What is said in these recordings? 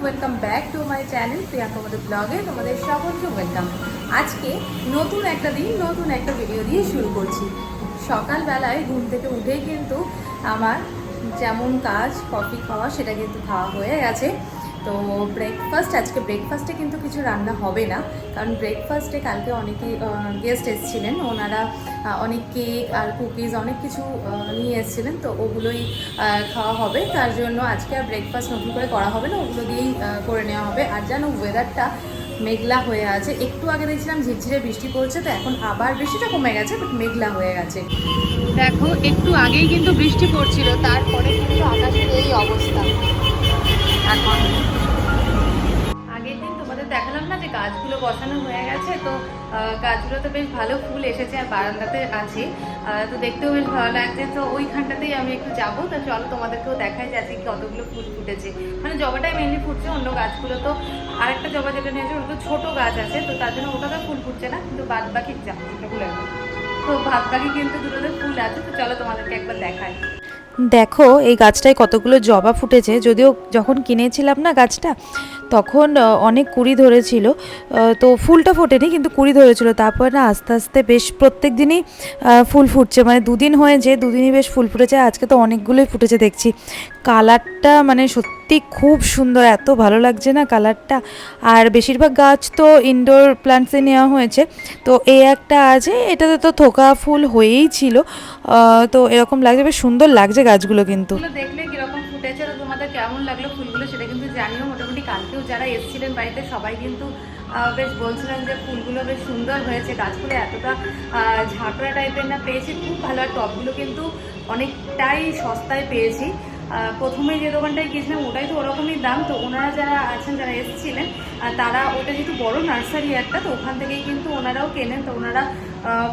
Welcome back to my channel Priyanka আমাদের ব্লগে তোমাদের সকলকে ওয়েলকাম। আজকে নতুন একটা দিন নতুন একটা ভিডিও দিয়ে শুরু করছি। সকালবেলায় ঘুম থেকে উঠেই কিন্তু আমার যেমন কাজ কফি খাওয়া সেটা কিন্তু খাওয়া হয়ে গেছে। তো আজকে ব্রেকফাস্টে কিন্তু কিছু রান্না হবে না, কারণ ব্রেকফাস্টে কালকে অনেকে গেস্ট এসেছিলেন, ওনারা অনেক কেক আর কুকিজ অনেক কিছু নিয়ে এসেছিলেন, তো ওগুলোই খাওয়া হবে। তার জন্য আজকে আর ব্রেকফাস্ট নতুন করে করা হবে না, ওগুলো দিয়েই করে নেওয়া হবে। আর যেন ওয়েদারটা মেঘলা হয়ে আছে, একটু আগে দেখছিলাম ঝিরঝিরে বৃষ্টি পড়ছে, তো এখন আবার বৃষ্টিটা কমে গেছে, বাট মেঘলা হয়ে গেছে। দেখো একটু আগেই কিন্তু বৃষ্টি পড়ছিল, তারপরে কিন্তু আকাশের এই অবস্থা। আগের দিন তোমাদের দেখালাম না যে গাছগুলো বসানো হয়ে গেছে, তো গাছগুলোতে বেশ ভালো ফুল এসেছে আর বারান্দাতে আছে, তো দেখতেও বেশ ভালো লাগছে। তো ওইখানটাতেই আমি একটু যাবো, তো চলো তোমাদেরকেও দেখাই যে আজকে কতগুলো ফুল ফুটেছে। মানে জবাটাই মেনলি ফুটছে, অন্য গাছগুলো তো আরেকটা জবা যেটা নিয়েছে ওগুলো ছোট গাছ আছে, তো তার জন্য ওটাতে ফুল ফুটছে না, কিন্তু বাদ বাকি তো বাদ বাকি কিন্তু দুটোতে ফুল আছে। তো চলো তোমাদেরকে একবার দেখাই। দেখো এই গাছটায় কতগুলো জবা ফুটেছে। যদিও যখন কিনেছিলাম না গাছটা তখন অনেক কুড়ি ধরেছিল, তো ফুলটা ফোটেনি কিন্তু কুড়ি ধরেছিল। তারপর না আস্তে আস্তে বেশ প্রত্যেক দিনই ফুল ফুটছে, মানে দুদিন হয়েছে, দুদিনই বেশ ফুল ফুটেছে। আজকে তো অনেকগুলোই ফুটেছে দেখছি। কালারটা মানে সত্যি খুব সুন্দর, এত ভালো লাগছে না কালারটা। আর বেশিরভাগ গাছ তো ইনডোর প্ল্যান্টসে নেওয়া হয়েছে, তো এই একটা আছে, এটাতে তো থোকা ফুল হয়েই ছিল, তো এরকম লাগছে, বেশ সুন্দর লাগছে গাছগুলো। কিন্তু দেখলে কিরকম ফুটেছে, তো তোমাদের কেমন লাগলো ফুলগুলো সেটা কিন্তু জানিও। মোটামুটি কালকেও যারা এসেছিলেন বাড়িতে সবাই কিন্তু বেশ বলছিলেন যে ফুলগুলো বেশ সুন্দর হয়েছে, গাছগুলো এতটা ঝাঁকড়া টাইপের না পেয়েছি, খুব ভালো। আর টবগুলো কিন্তু অনেকটাই সস্তায় পেয়েছি। প্রথমে যে দোকানটায় গিয়েছিলাম ওটাই তো ওরকমই দাম, তো ওনারা যারা আছেন যারা এসেছিলেন তারা ওটা যেহেতু বড় নার্সারি একটা, তো ওখান থেকেই কিন্তু ওনারাও কেনেন, তো ওনারা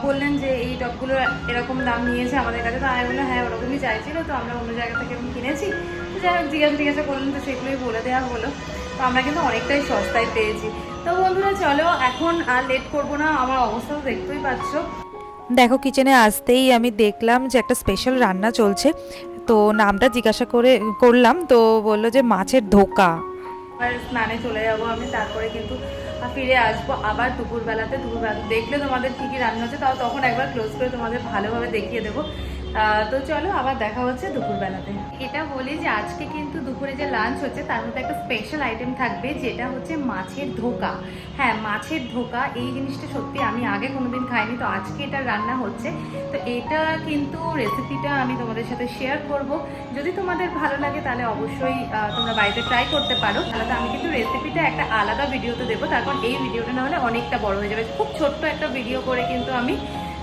বললেন যে এই টবগুলো এরকম দাম নিয়েছে আমাদের কাছে। তো আমি বললাম হ্যাঁ ওরকমই চাইছিল, তো আমরা অন্য জায়গা থেকে এরকম কিনেছি। তো যাই হোক জিজ্ঞাসা করলেন, তো সেগুলোই বলে দেওয়া হলো। তো আমরা কিন্তু অনেকটাই সস্তায় পেয়েছি। তো বন্ধুরা চলো এখন আর লেট করবো না, আমার অবস্থা তো দেখতেই পাচ্ছ। দেখো কিচেনে আসতেই আমি দেখলাম যে একটা স্পেশাল রান্না চলছে, তো নামটা জিজ্ঞাসা করলাম, তো বললো যে মাছের ধোকা। আর স্নানে চলে যাবো আমি, তারপরে কিন্তু ফিরে আসবো আবার দুপুরবেলা দেখলে তোমাদের কী কী রান্না হচ্ছে, তাও তখন একবার ক্লোজ করে তোমাদের ভালোভাবে দেখিয়ে দেবো। তো চলো আবার দেখা হচ্ছে দুপুরবেলাতে। এটা বলি যে আজকে কিন্তু দুপুরে যে লাঞ্চ হচ্ছে তার মধ্যে একটা স্পেশাল আইটেম থাকবে, যেটা হচ্ছে মাছের ধোকা। হ্যাঁ, মাছের ধোকা, এই জিনিসটা সত্যি আমি আগে কোনোদিন খাইনি, তো আজকে এটা রান্না হচ্ছে। তো এটা কিন্তু রেসিপিটা আমি তোমাদের সাথে শেয়ার করব। যদি তোমাদের ভালো লাগে তাহলে অবশ্যই তোমরা বাড়িতে ট্রাই করতে পারো। তাহলে আমি কিন্তু রেসিপিটা একটা আলাদা ভিডিওতে দেবো, তারপর এই ভিডিওটা না হলে অনেকটা বড় হয়ে যাবে। খুব ছোট্ট একটা ভিডিও করে কিন্তু আমি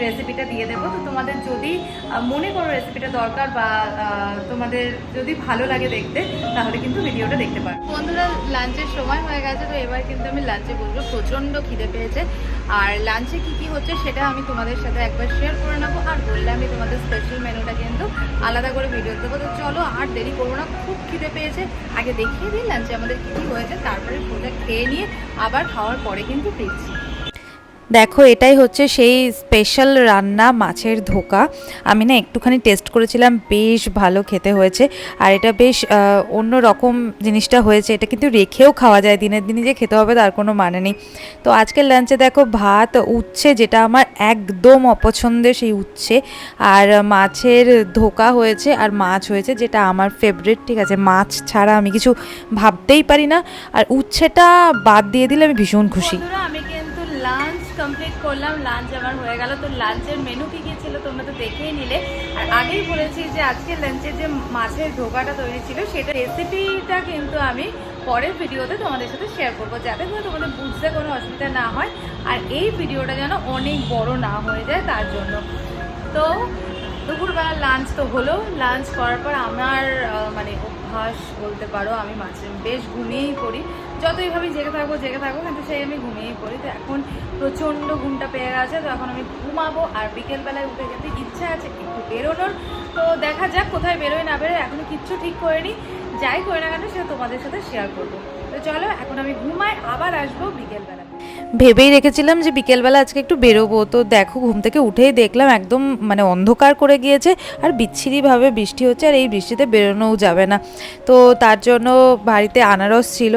রেসিপিটা দিয়ে দেবো। তো তোমাদের যদি মনে করো রেসিপিটা দরকার বা তোমাদের যদি ভালো লাগে দেখতে, তাহলে কিন্তু ভিডিওটা দেখতে পারো। বন্ধুরা লাঞ্চের সময় হয়ে গেছে, তো এবার কিন্তু আমি লাঞ্চে বলবো। প্রচণ্ড খিদে পেয়েছে, আর লাঞ্চে কী কী হচ্ছে সেটা আমি তোমাদের সাথে একবার শেয়ার করে নেবো। আর বললে আমি তোমাদের স্পেশাল মেনুটা কিন্তু আলাদা করে ভিডিও দেবো। তো চলো আর দেরি করবো না, খুব খিদে পেয়েছে, আগে দেখিয়ে দিই লাঞ্চে আমাদের কী কী হয়েছে, তারপরে সোজা খেয়ে নিয়ে আবার খাওয়ার পরে কিন্তু ফিরছি। দেখো এটাই হচ্ছে সেই স্পেশাল রান্না, মাছের ধোকা। আমি না একটুখানি টেস্ট করেছিলাম, বেশ ভালো খেতে হয়েছে। আর এটা বেশ অন্য রকম জিনিসটা হয়েছে, এটা কিন্তু রেখেও খাওয়া যায়, দিনের দিনই যে খেতে হবে তার কোনো মানে নেই। তো আজকের লাঞ্চে দেখো ভাত, উচ্ছে, যেটা আমার একদম অপছন্দের সেই উচ্ছে, আর মাছের ধোকা হয়েছে, আর মাছ হয়েছে যেটা আমার ফেভারিট। ঠিক আছে, মাছ ছাড়া আমি কিছু ভাবতেই পারি না, আর উচ্ছেটা বাদ দিয়ে দিলে আমি ভীষণ খুশি। আমি কিন্তু লাঞ্চ কমপ্লিট করলাম, লাঞ্চ আমার হয়ে গেল। তো লাঞ্চের মেনু কী কী ছিল তোমরা তো দেখেই নিলে। আর আগেই বলেছি যে আজকে লাঞ্চের যে মাছের ধোকাটা তৈরি ছিল সেটা রেসিপিটা কিন্তু আমি পরের ভিডিওতে তোমাদের সাথে শেয়ার করবো, যাতে করে তোমাদের বুঝতে কোনো অসুবিধা না হয়, আর এই ভিডিওটা যেন অনেক বড় না হয়ে যায় তার জন্য। তো দুপুরবেলা লাঞ্চ তো হলো, লাঞ্চ করার পর আমার মানে অভ্যাস বলতে পারো, আমি মাঝে বেশ ঘুমিয়েই পড়ি। যতই ভাবি জেগে থাকবো কিন্তু সেই আমি ঘুমিয়েই পড়ি। তো এখন প্রচণ্ড ঘুমটা পেয়ে গেছে, তো এখন আমি ঘুমাবো। আর বিকেলবেলায় উঠে যেতে ইচ্ছা আছে একটু বেরোনোর, তো দেখা যাক কোথায় বেরোয় না বেরোয়, এখনও কিচ্ছু ঠিক করিনি। যাই করে না কেন সেটা তোমাদের সাথে শেয়ার করবো। তো চলো এখন আমি ঘুমাই, আবার আসবো বিকেলবেলা। ভেবেই রেখেছিলাম যে বিকেলবেলা আজকে একটু বেরোবো, তো দেখো ঘুম থেকে উঠেই দেখলাম একদম মানে অন্ধকার করে গিয়েছে আর বিচ্ছিরিভাবে বৃষ্টি হচ্ছে, আর এই বৃষ্টিতে বেরোনোও যাবে না। তো তার জন্য বাড়িতে আনারস ছিল,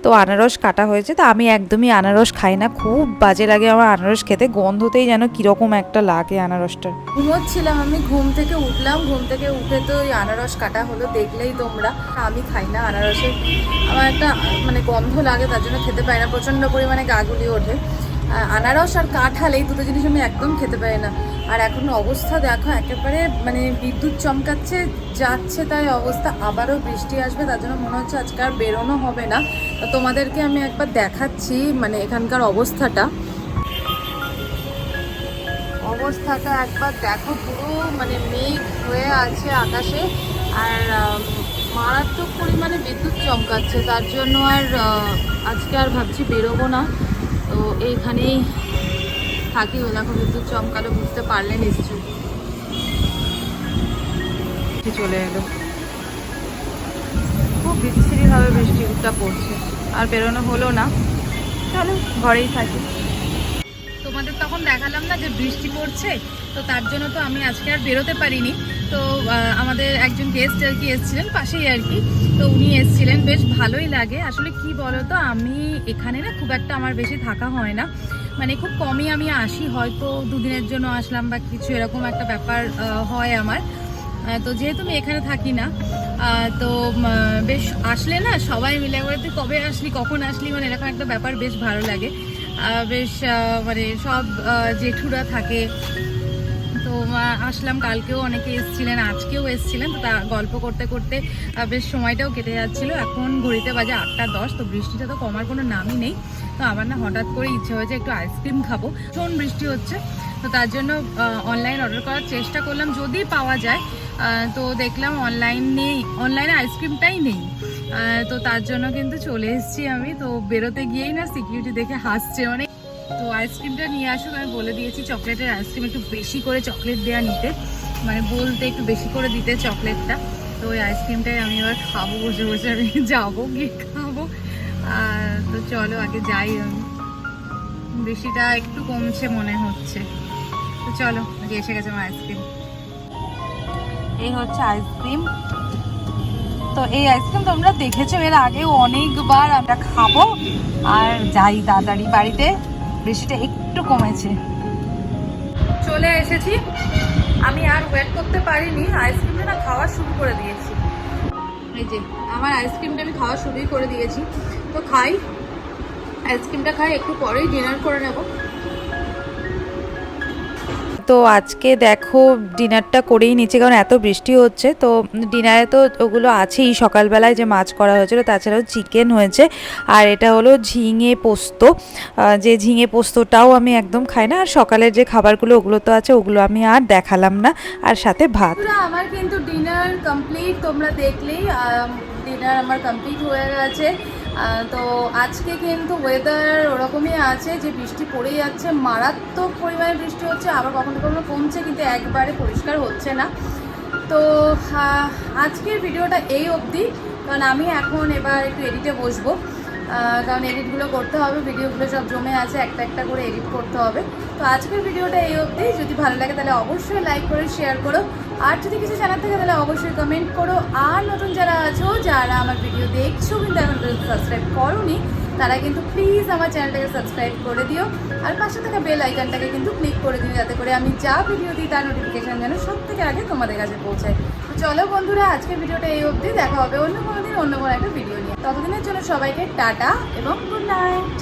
তো আনারস কাটা হয়েছে। তো আমি একদমই আনারস খাই না, খুব বাজে লাগে আমার আনারস খেতে, গন্ধতেই যেন কীরকম একটা লাগে আনারসটা। ঘুমোচ্ছিলাম, আমি ঘুম থেকে উঠলাম, ঘুম থেকে উঠে তো ওই আনারস কাটা হলো, দেখলেই তোমরা। আমি খাই না আনারসের, আমার একটা মানে গন্ধ লাগে, তার জন্য খেতে পারি না, প্রচণ্ড পরিমাণে গা গুলিয়ে ওঠে। আনারস আর কাঁঠাল এই দুটো জিনিস আমি একদম খেতে পারি না। আর এখন অবস্থা দেখো, একেবারে মানে বিদ্যুৎ চমকাচ্ছে, যাচ্ছে তাই অবস্থা, আবারও বৃষ্টি আসবে, তার জন্য মনে হচ্ছে আজকে আর বেরোনো হবে না। তো তোমাদেরকে আমি একবার দেখাচ্ছি মানে এখানকার অবস্থাটা একবার দেখো, পুরো মানে মেঘ হয়ে আছে আকাশে, আর মারাত্মক পরিমাণে বিদ্যুৎ চমকাচ্ছে, তার জন্য আর আজকে আর ভাবছি বেরোবো না, তো এইখানেই থাকি। ও দেখো বিদ্যুৎ চমকালো, বুঝতে পারলে নিশ্চয়ই। চলে এলো, খুব বিচ্ছিরিভাবে বৃষ্টিটা পড়ছে, আর বেরোনো হলো না, চলো ঘরেই থাকি। তোমাদের তখন দেখালাম না যে বৃষ্টি পড়ছে, তো তার জন্য তো আমি আজকে আর বেরোতে পারিনি। তো আমাদের একজন গেস্ট আর কি এসেছিলেন পাশেই আর কি, তো উনি এসেছিলেন, বেশ ভালোই লাগে। আসলে কি বলো তো, আমি এখানে না খুব একটা আমার বেশি থাকা হয় না, মানে খুব কমই আমি আসি, হয়তো দুদিনের জন্য আসলাম বা কিছু এরকম একটা ব্যাপার হয় আমার। তো যেহেতু আমি এখানে থাকি না, তো বেশ আসলে না সবাই মিলে একবার তুই কবে আসলি কখন আসলি মানে এরকম একটা ব্যাপার বেশ ভালো লাগে। বেশ মানে সব জেঠুরা থাকে, তো আসলাম, কালকেও অনেকে এসেছিলেন, আজকেও এসেছিলেন, তো তা গল্প করতে করতে বেশ সময়টাও কেটে যাচ্ছিল। এখন ঘড়িতে বাজে 8:10, তো বৃষ্টিটা তো কমার কোনো নামই নেই। তো আমার না হঠাৎ করে ইচ্ছে হয়েছে একটু আইসক্রিম খাবো, ভীষণ বৃষ্টি হচ্ছে, তো তার জন্য অনলাইন অর্ডার করার চেষ্টা করলাম, যদি পাওয়া যায়। তো দেখলাম অনলাইনে আইসক্রিমটাই নেই, তো তার জন্য কিন্তু চলে এসেছি আমি। তো বেরোতে গিয়েই না সিকিউরিটি দেখে হাসছে অনেক, তো আইসক্রিমটা নিয়ে আসুক, আমি বলে দিয়েছি চকলেটের আইসক্রিম একটু বেশি করে চকলেট দেওয়া নিতে, মানে বলতে একটু বেশি করে দিতে চকলেটটা। তো ওই আইসক্রিমটাই আমি এবার খাবো, বসে বসে আমি যাবো গিয়ে খাবো। তো চলো আগে যাই, আমি বৃষ্টিটা একটু কমছে মনে হচ্ছে, তো চলো আগে এসে গেছে আমার আইসক্রিম। এই হচ্ছে আইসক্রিম, তো এই আইসক্রিম তোমরা দেখেছো এর আগেও অনেকবার, আমরা খাবো আর যাই তাড়াতাড়ি বাড়িতে, বৃষ্টিটা একটু কমেছে। চলে এসেছি, আমি আর ওয়েট করতে পারিনি, আইসক্রিমটা না খাওয়া শুরু করে দিয়েছি। এই যে আমার আইসক্রিমটা আমি খাওয়া শুরুই করে দিয়েছি, তো আইসক্রিমটা খাই, একটু পরেই ডিনার করে নেবো। তো আজকে দেখো ডিনারটা করেই নিচ্ছি, কারণ এত বৃষ্টি হচ্ছে। তো ডিনারে তো ওগুলো আছেই, সকালবেলায় যে মাছ করা হয়েছিল, তাছাড়াও চিকেন হয়েছে, আর এটা হলো ঝিঙে পোস্ত, যে ঝিঙে পোস্তটাও আমি একদম খাই না। আর সকালের যে খাবারগুলো ওগুলো তো আছে, ওগুলো আমি আর দেখালাম না, আর সাথে ভাত। আমার কিন্তু ডিনার কমপ্লিট, তোমরা দেখলেই ডিনার আমার কমপ্লিট হয়ে গেছে। তো আজকে কিন্তু ওয়েদার ওরকমই আছে যে বৃষ্টি পড়ে যাচ্ছে, মারাত্মক পরিমাণে বৃষ্টি হচ্ছে, আবার কখনো কখনো কমছে, কিন্তু একবারে পরিষ্কার হচ্ছে না। তো আজকের ভিডিওটা এই অবধি, কারণ আমি এখন এবার একটু এডিটে বসবো, কারণ এডিটগুলো করতে হবে, ভিডিওগুলো সব জমে আছে, একটা একটা করে এডিট করতে হবে। তো আজকের ভিডিওটা এই অবধি, যদি ভালো লাগে তাহলে অবশ্যই লাইক করে শেয়ার করো, আর যদি কিছু জানার থাকে তাহলে অবশ্যই কমেন্ট করো। আর নতুন যারা আছো, যারা আমার ভিডিও দেখছো কিন্তু এখন পর্যন্ত সাবস্ক্রাইব করোনি, তারা কিন্তু প্লিজ আমার চ্যানেলটাকে সাবস্ক্রাইব করে দিও, আর পাশে থাকা বেল আইকনটাকে কিন্তু ক্লিক করে দিও, যাতে করে আমি যা ভিডিও দিই তার নোটিফিকেশান যেন সব থেকে আগে তোমাদের কাছে পৌঁছায়। তো চলো বন্ধুরা, আজকের ভিডিওটা এই অবধি, দেখা হবে অন্য কোনো দিন অন্য কোনো একটা ভিডিও নিয়ে। ততদিনের জন্য সবাইকে টাটা এবং গুড নাইট।